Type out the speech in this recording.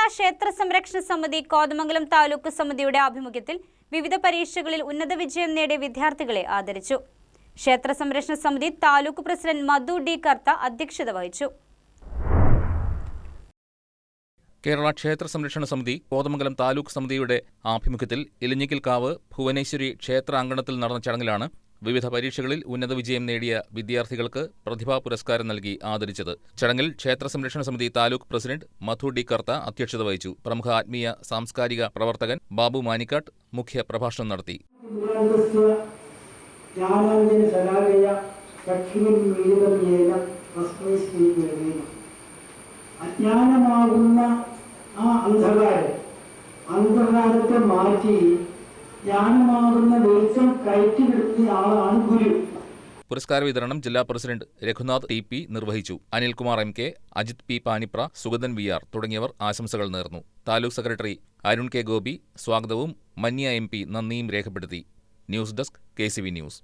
കേരള ക്ഷേത്ര സംരക്ഷണ സമിതി കോതമംഗലം താലൂക്ക് സമിതിയുടെ ആഭിമുഖ്യത്തിൽ വിവിധ പരീക്ഷകളിൽ ഉന്നത വിജയം നേടിയ വിദ്യാർത്ഥികളെ ആദരിച്ചു. ക്ഷേത്ര സംരക്ഷണ സമിതി താലൂക്ക് പ്രസിഡന്റ് മധു ഡി കർത്ത അധ്യക്ഷത വഹിച്ചു. കേരള ക്ഷേത്ര സംരക്ഷണ സമിതി കോതമംഗലം താലൂക്ക് സമിതിയുടെ ആഭിമുഖ്യത്തിൽ ഇലഞ്ഞിക്കൽക്കാവ് ഭുവനേശ്വരി ക്ഷേത്രാങ്കണത്തിൽ നടന്ന ചടങ്ങിലാണ് വിവിധ പരീക്ഷകളിൽ ഉന്നത വിജയം നേടിയ വിദ്യാർത്ഥികൾക്ക് പ്രതിഭാ പുരസ്കാരം നൽകി ആദരിച്ചത്. ചടങ്ങിൽ ക്ഷേത്ര സംരക്ഷണ സമിതി താലൂക്ക് പ്രസിഡന്റ് മധു ഡി കർത്ത അധ്യക്ഷത വഹിച്ചു. പ്രമുഖ ആത്മീയ സാംസ്കാരിക പ്രവർത്തകൻ ബാബു മാനിക്കാട്ട് മുഖ്യ പ്രഭാഷണം നടത്തി. അജ്ഞാനമാകുന്ന ആ അന്ധകാരത്തെ മാറ്റി ജ്ഞാനമാകുന്ന വെളിച്ചം കയറ്റിവിടുന്ന ആളാണ് ഗുരു. പുരസ്കാര വിതരണം ജില്ലാ പ്രസിഡന്റ് രഘുനാഥ് ടി.പി. നിർവഹിച്ചു. Anilkumar M K., Ajith P. Panipra, Sugathan V R. തുടങ്ങിയവർ ആശംസകൾ നേർന്നു. Taluk secretary Arun K. ഗോപി സ്വാഗതവും മന്യ എം.പി. നന്ദിയും രേഖപ്പെടുത്തി. News desk KCV news.